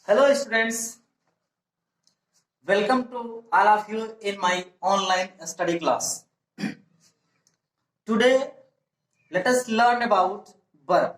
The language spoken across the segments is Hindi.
Hello students, welcome to all of you in my online study class. Today let us learn about verb.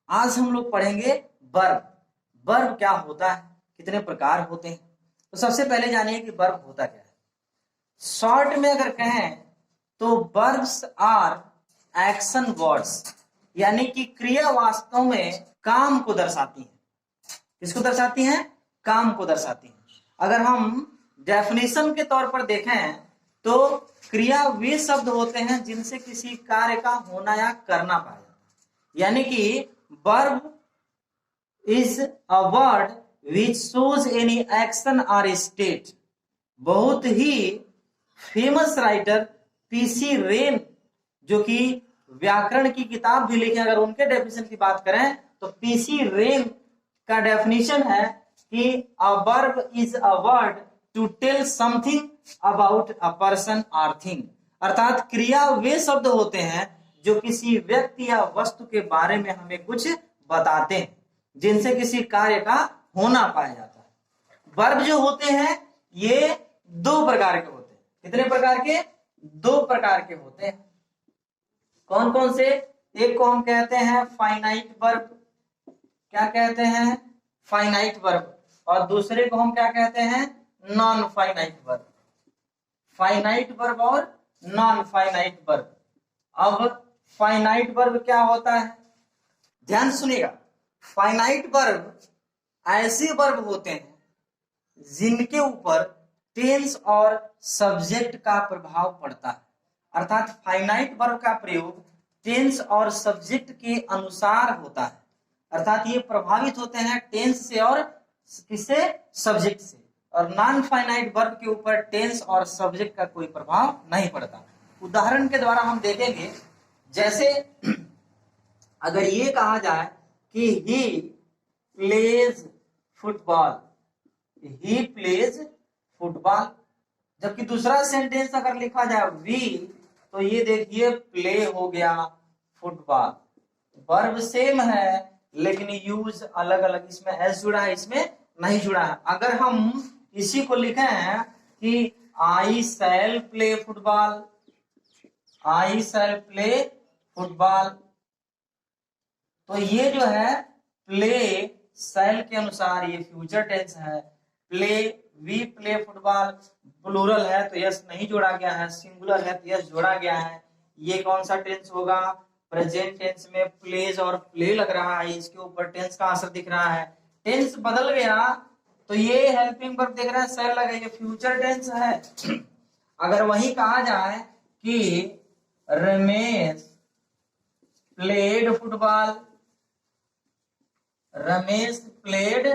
आज हम लोग पढ़ेंगे verb. verb क्या होता है, कितने प्रकार होते हैं। तो सबसे पहले जानिए कि verb होता क्या है। शॉर्ट में अगर कहें तो verbs are action words, यानी कि क्रिया वास्तव में काम को दर्शाती है। किसको दर्शाती हैं? काम को दर्शाती हैं। अगर हम डेफिनेशन के तौर पर देखें तो क्रिया वे शब्द होते हैं जिनसे किसी कार्य का होना या करना पाया जाता है। यानी कि verb is a word which shows any action और स्टेट। बहुत ही फेमस राइटर पीसी रेन, जो कि व्याकरण की किताब भी लिखे, अगर उनके डेफिनेशन की बात करें तो पीसी रेन का डेफिनेशन है कि a verb is a word to tell something about a person और थिंग। अर्थात क्रिया वे शब्द होते हैं जो किसी व्यक्ति या वस्तु के बारे में हमें कुछ बताते हैं, जिनसे किसी कार्य का होना पाया जाता है। वर्ब जो होते हैं ये दो प्रकार के होते हैं। कितने प्रकार के? दो प्रकार के होते हैं। कौन कौन से? एक को हम कहते हैं फाइनाइट वर्ब। क्या कहते हैं? Finite verb. और दूसरे को हम क्या कहते हैं? Non finite verb. Finite verb और नॉन फाइनाइट वर्ब। अब फाइनाइट वर्ब क्या होता है, ध्यान सुनिएगा। फाइनाइट वर्ब ऐसे वर्ब होते हैं जिनके ऊपर टेंस और सब्जेक्ट का प्रभाव पड़ता है। अर्थात फाइनाइट वर्ब का प्रयोग टेंस और सब्जेक्ट के अनुसार होता है। अर्थात ये प्रभावित होते हैं टेंस से और किससे? सब्जेक्ट से। और नॉन फाइनाइट वर्ब के ऊपर टेंस और सब्जेक्ट का कोई प्रभाव नहीं पड़ता। उदाहरण के द्वारा हम देखेंगे, जैसे अगर ये कहा जाए कि he plays football, he plays football, जबकि दूसरा सेंटेंस अगर लिखा जाए वी, तो ये देखिए प्ले हो गया फुटबॉल। वर्ब सेम है लेकिन यूज अलग अलग, इसमें एस जुड़ा है, इसमें नहीं जुड़ा है। अगर हम इसी को लिखे हैं कि I shall play football, I shall play football, तो ये जो है प्ले शैल के अनुसार ये फ्यूचर टेंस है। Play we play football plural है तो यस नहीं जोड़ा गया है, सिंगुलर है तो यस जोड़ा गया है। ये कौन सा टेंस होगा? प्रेजेंट टेंस में प्लेज और प्ले लग रहा है, इसके ऊपर टेंस का असर दिख रहा है। टेंस बदल गया तो ये हेल्पिंग वर्ब देख रहा है, शैल लगा, ये फ्यूचर टेंस है। अगर वही कहा जाए कि Ramesh played football, Ramesh played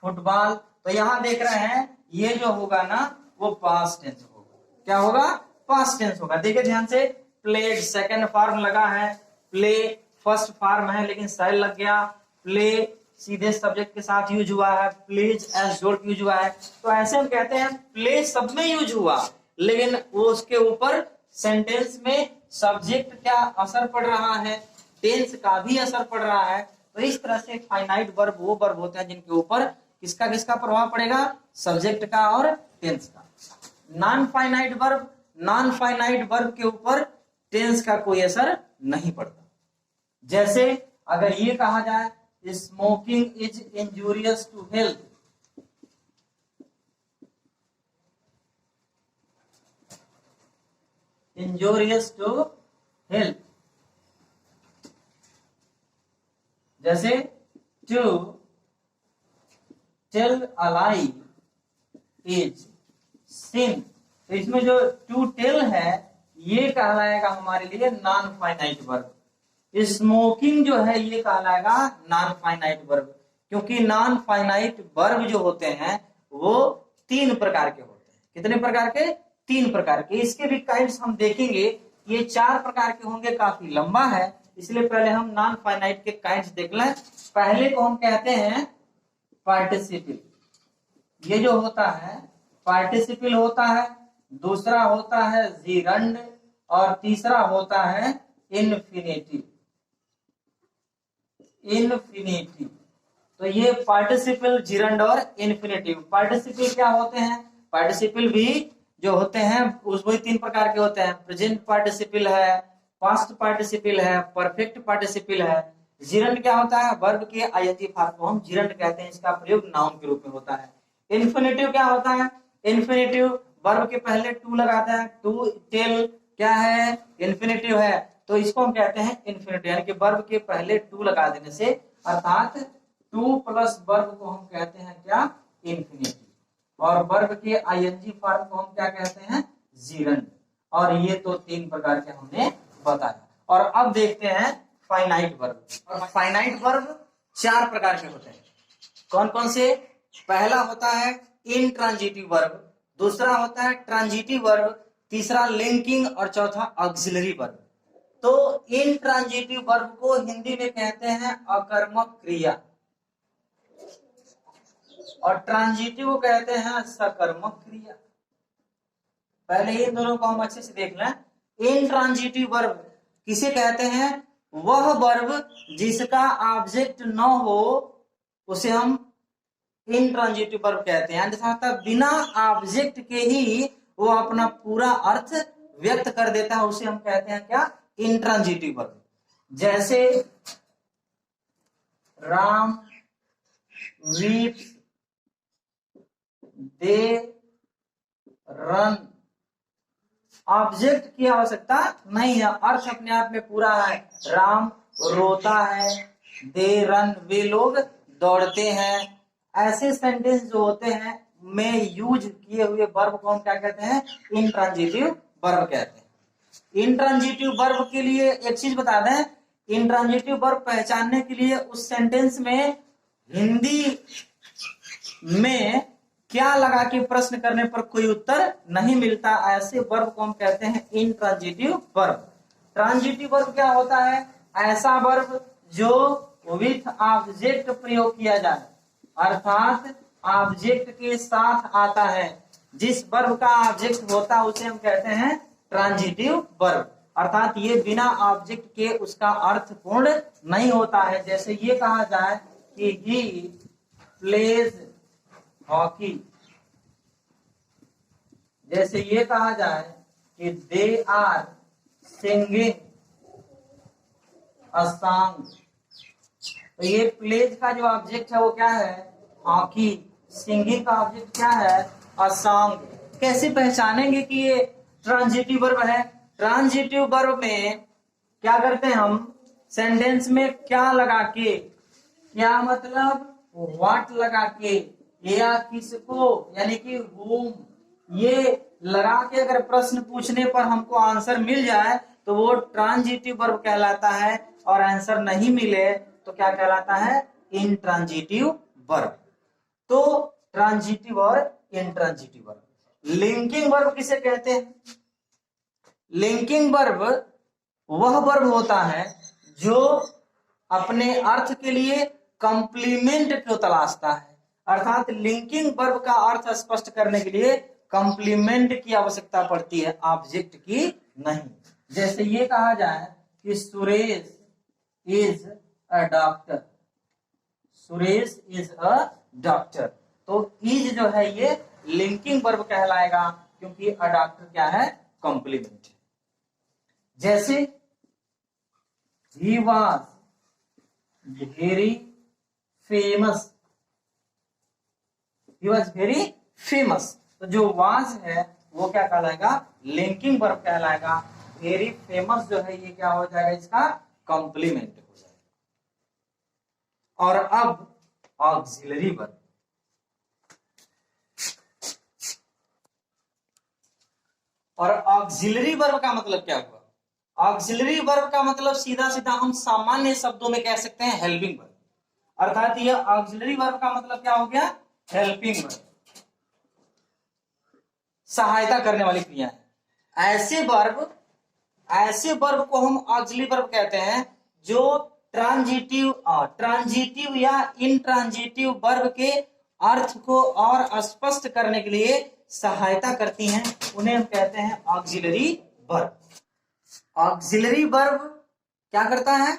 football, तो यहां देख रहे हैं ये जो होगा ना वो पास्ट टेंस होगा। क्या होगा? पास्ट टेंस होगा। देखिए ध्यान से, प्लेड सेकंड फॉर्म लगा है, प्ले फर्स्ट फॉर्म है लेकिन शैल लग गया, प्ले सीधे सब्जेक्ट के साथ यूज हुआ है, प्लेज एस जोड़ के यूज हुआ है। तो ऐसे हम कहते हैं प्ले सब में यूज हुआ लेकिन वो उसके ऊपर सेंटेंस में सब्जेक्ट क्या असर पड़ रहा है, टेंस का भी असर पड़ रहा है। तो इस तरह से फाइनाइट वर्ब वो वर्ब होते हैं जिनके ऊपर किसका किसका प्रभाव पड़ेगा? सब्जेक्ट का और टेंस का। Non finite verb, non finite verb के ऊपर टेंस का कोई असर नहीं पड़ता। जैसे अगर ये कहा जाए smoking is injurious to health, injurious to health, जैसे to tell a lie is sin, तो इसमें जो टू टेल है ये कहलाएगा हमारे लिए नॉन फाइनाइट वर्ब। स्मोकिंग जो है ये कहलाएगा नॉन फाइनाइट वर्ब, क्योंकि नॉन फाइनाइट वर्ब जो होते हैं वो तीन प्रकार के होते हैं। कितने प्रकार के? तीन प्रकार के। इसके भी काइंड्स हम देखेंगे, ये चार प्रकार के होंगे, काफी लंबा है, इसलिए पहले हम नॉन फाइनाइट के काइंड्स देख लें। पहले को हम कहते हैं पार्टिसिपल, ये जो होता है पार्टिसिपल होता है, दूसरा होता है जीरंड और तीसरा होता है इन्फिनेटिव। इन्फिनेटिव तो ये पार्टिसिपल, जिरंड और इन्फिनेटिव। पार्टिसिपल क्या होते हैं? पार्टिसिपल भी जो होते हैं उसमें 3 प्रकार के होते हैं। प्रेजेंट पार्टिसिपल है, पास्ट पार्टिसिपल है, परफेक्ट पार्टिसिपल है। जिरंड क्या होता है? वर्ब के आईएनजी फॉर्म को हम जिरंड कहते हैं, इसका प्रयोग नाउन के रूप में होता है। इन्फिनेटिव क्या होता है? इन्फिनेटिव वर्ब के पहले टू लगाता है, टू टेल क्या है? इन्फिनेटिव है, तो इसको हम कहते हैं इन्फिनेटिव, यानी कि वर्ब के पहले टू लगा देने से, अर्थात टू प्लस वर्ब को हम कहते हैं क्या? इन्फिनेटिव। और वर्ब के आईएनजी फॉर्म को हम क्या कहते हैं? जिरंड। और ये तो 3 प्रकार के हमने बताया। और अब देखते हैं फाइनाइट वर्ब। और फाइनाइट वर्ब 4 प्रकार के होते हैं। कौन कौन से? पहला होता है इनट्रांजिटिव वर्ब, दूसरा होता है ट्रांजिटिव वर्ब, तीसरा लिंकिंग और चौथा ऑक्सिलरी वर्ब। तो इनट्रांजिटिव वर्ब को हिंदी में कहते हैं अकर्मक क्रिया, और ट्रांजिटिव को कहते हैं सकर्मक क्रिया। पहले इन दोनों को हम अच्छे से देख लें। इनट्रांजिटिव वर्ब किसे कहते हैं? वह वर्ब जिसका ऑब्जेक्ट न हो उसे हम इनट्रांजिटिव वर्ब कहते हैं, अर्थात बिना ऑब्जेक्ट के ही वो अपना पूरा अर्थ व्यक्त कर देता है, उसे हम कहते हैं क्या? Intransitive verb. जैसे Ram weeps, they run, object की आवश्यकता नहीं है, अर्थ अपने आप में पूरा है। राम रोता है, दे रन वे लोग दौड़ते हैं। ऐसे सेंटेंस जो होते हैं में यूज किए हुए वर्ब को हम क्या कहते हैं? इनट्रांजिटिव वर्ब कहते हैं। इनट्रांजिटिव वर्ब के लिए एक चीज बता दें, इनट्रांजिटिव वर्ब पहचानने के लिए उस सेंटेंस में हिंदी में क्या लगा के प्रश्न करने पर कोई उत्तर नहीं मिलता, ऐसे वर्ब को हम कहते हैं इनट्रांजिटिव वर्ब। ट्रांजिटिव वर्ब क्या होता है? ऐसा वर्ब जो विथ ऑब्जेक्ट प्रयोग किया जाए, अर्थात ऑब्जेक्ट के साथ आता है। जिस वर्ब का ऑब्जेक्ट होता है उसे हम कहते हैं ट्रांजिटिव वर्ब, अर्थात ये बिना ऑब्जेक्ट के उसका अर्थ पूर्ण नहीं होता है। जैसे ये कहा जाए कि ही प्लेज हॉकी, जैसे ये कहा जाए कि they are singing a song, तो ये प्लेज का जो ऑब्जेक्ट है वो क्या है? हॉकी। सिंगिंग का ऑब्जेक्ट क्या है? A song. कैसे पहचानेंगे कि ये ट्रांजिटिव वर्ब है? ट्रांजिटिव वर्ब में क्या करते हैं हम? सेंटेंस में क्या लगा के, क्या मतलब व्हाट लगा के, या किसको, यानी कि whom, ये लगा के अगर प्रश्न पूछने पर हमको आंसर मिल जाए तो वो ट्रांजिटिव वर्ब कहलाता है, और आंसर नहीं मिले तो क्या कहलाता है? Intransitive verb. तो ट्रांजिटिव और इनट्रांजिटिव वर्ब। लिंकिंग वर्ब किसे कहते हैं? लिंकिंग वर्ब वह वर्ब होता है जो अपने अर्थ के लिए कंप्लीमेंट को तलाशता है, अर्थात लिंकिंग वर्ब का अर्थ स्पष्ट करने के लिए कंप्लीमेंट की आवश्यकता पड़ती है, ऑब्जेक्ट की नहीं। जैसे ये कहा जाए कि Suresh is a doctor, Suresh is a doctor, तो इज जो है ये लिंकिंग वर्ब कहलाएगा, क्योंकि अ डॉक्टर क्या है? कंप्लीमेंट। जैसे he was very famous, he was very famous, तो जो वाज है वो क्या कहलाएगा? लिंकिंग वर्ब कहलाएगा। वेरी फेमस जो है ये क्या हो जाएगा? इसका कॉम्प्लीमेंट हो जाएगा। और अब ऑक्सिलरी वर्ब। और ऑक्सिलरी वर्ब का मतलब क्या हुआ? ऑक्सिलरी वर्ब का मतलब सीधा सीधा हम सामान्य शब्दों में कह सकते हैं हेल्पिंग वर्ब, अर्थात ये ऑक्सिलरी वर्ब का मतलब क्या हो गया? हेल्पिंग वर्ब, सहायता करने वाली क्रिया है। ऐसे वर्ब को हम ऑक्सिलरी वर्ब कहते हैं जो ट्रांजिटिव या इनट्रांजिटिव वर्ब के अर्थ को और स्पष्ट करने के लिए सहायता करती हैं, उन्हें हम कहते हैं ऑक्सिलरी वर्ब। ऑक्सिलरी वर्ब क्या करता है?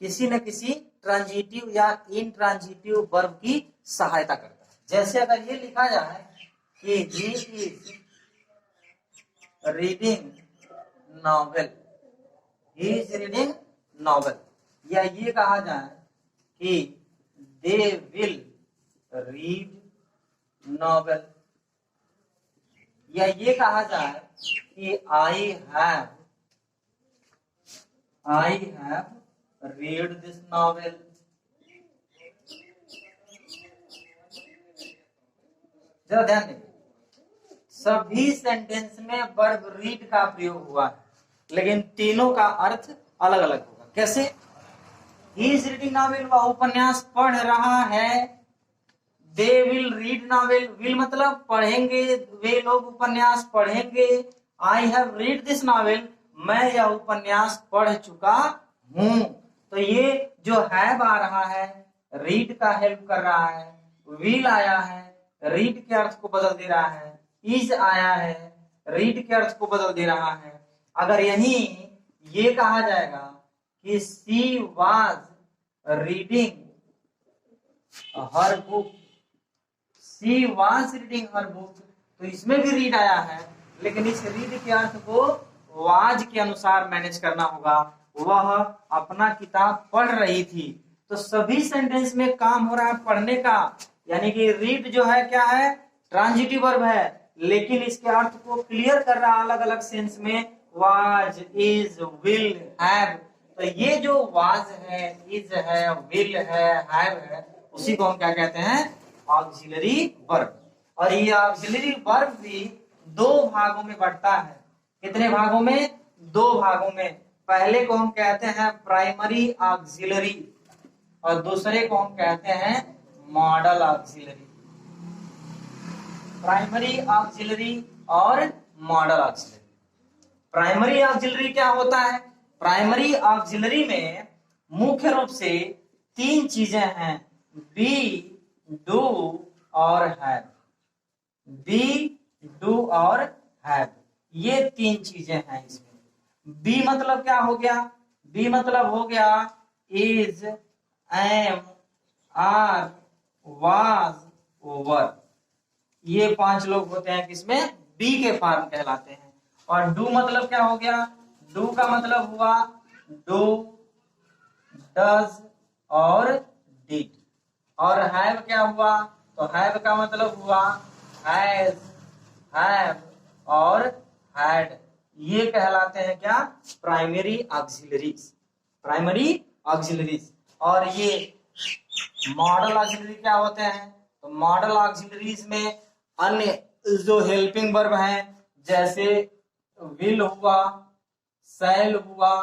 किसी न किसी ट्रांजिटिव या इनट्रांजिटिव वर्ब की सहायता करता है। जैसे अगर ये लिखा जाए कि he is reading novel, he is reading novel, या ये कहा जाए कि दे विल रीड नॉवेल, या ये कहा जाए कि I have read this novel। जरा ध्यान दें, सभी सेंटेंस में वर्ब रीड का प्रयोग हुआ है, लेकिन तीनों का अर्थ अलग अलग होगा। कैसे? ही इज रीडिंग नॉवेल, वह उपन्यास पढ़ रहा है। They will read novel, will मतलब पढ़ेंगे, वे लोग उपन्यास पढ़ेंगे। I have read this novel, मैं यह उपन्यास पढ़ चुका हूं। तो ये जो हैव आ रहा है रीड का हेल्प कर रहा है, विल आया है रीड के अर्थ को बदल दे रहा है, इज आया है रीड के अर्थ को बदल दे रहा है। अगर यही ये कहा जाएगा कि she was reading her book, she was reading her book, तो इसमें भी रीड आया है, लेकिन इस रीड के अर्थ को वाज के अनुसार मैनेज करना होगा। वह अपना किताब पढ़ रही थी। तो सभी सेंटेंस में काम हो रहा है पढ़ने का, यानी कि रीड जो है क्या है? ट्रांजिटिव वर्ब है, लेकिन इसके अर्थ को क्लियर कर रहा है अलग अलग सेंस में, वाज, इज, विल, हैव। तो ये जो वाज है, इज है, विल है, हैव है, उसी को हम क्या कहते हैं? Auxiliary verb. और ये ऑक्सिलरी वर्ब भी दो भागों में बढ़ता है। कितने भागों में? दो भागों में। पहले को हम कहते हैं प्राइमरी ऑक्सिलरी और दूसरे को हम कहते हैं मॉडल ऑक्सिलरी। प्राइमरी ऑक्सिलरी और मॉडल ऑक्सिलरी। प्राइमरी ऑक्सिलरी क्या होता है? प्राइमरी ऑक्सिलरी में मुख्य रूप से तीन चीजें हैं, बी, डू और हैव। बी, डू और हैव, ये तीन चीजें हैं इसमें। बी मतलब क्या हो गया? बी मतलब हो गया इज, एम, आर, वाज, वर। ये पांच लोग होते हैं किसमें? बी के फॉर्म कहलाते हैं। और डू मतलब क्या हो गया? डू का मतलब हुआ डू, डज और डिड। और हैव क्या हुआ? तो हैव का मतलब हुआ हैज, हैव और हैड। ये कहलाते हैं क्या? Primary auxiliaries. Primary auxiliaries. और ये मॉडल ऑक्सिलरी क्या होते हैं? तो मॉडल ऑक्सिलरीज में अन्य जो हेल्पिंग वर्ब हैं, जैसे विल हुआ, शैल हुआ,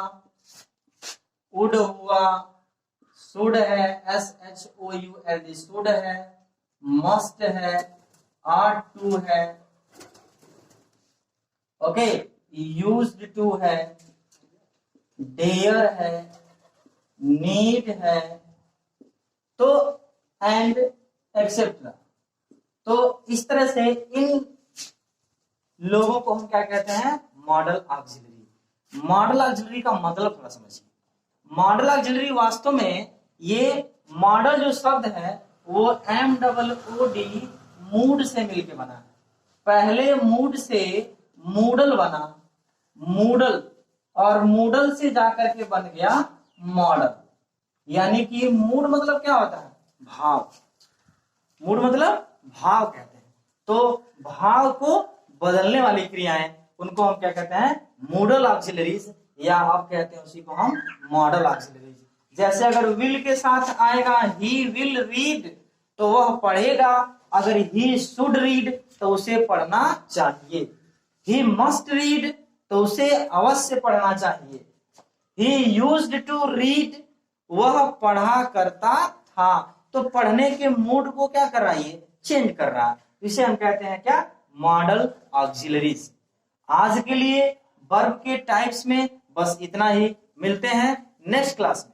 वुड हुआ, शुड है, SHOULD शुड है, मस्ट है, ought to है, ओके, यूज्ड टू है, डेयर है, नीड है, तो एंड एक्सेट्रा। तो इस तरह से इन लोगों को हम क्या कहते हैं? Model auxiliary. मॉडल ऑक्सिलरी का मतलब थोड़ा समझिए। मॉडल ऑक्सिलरी वास्तव में ये मॉडल जो शब्द है वो MOOD मूड से मिलके बना है। पहले मूड से मूडल बना, मूडल, और मूडल से जाकर के बन गया मॉडल। यानी कि मूड मतलब क्या होता है? भाव। मूड मतलब भाव कहते हैं। तो भाव को बदलने वाली क्रियाएं, उनको हम क्या कहते हैं? मूडल ऑक्सिलरीज, या आप कहते हैं उसी को हम मॉडल ऑक्सिलरीज। जैसे अगर विल के साथ आएगा ही विल रीड, तो वह पढ़ेगा। अगर ही शुड रीड, तो उसे पढ़ना चाहिए। ही मस्ट रीड, तो उसे अवश्य पढ़ना चाहिए। ही यूज्ड टू रीड, वह पढ़ा करता था। तो पढ़ने के मूड को क्या कर रहा है? ये चेंज कर रहा है। इसे हम कहते हैं क्या? Model auxiliaries. आज के लिए वर्ब के टाइप्स में बस इतना ही। मिलते हैं नेक्स्ट क्लास में।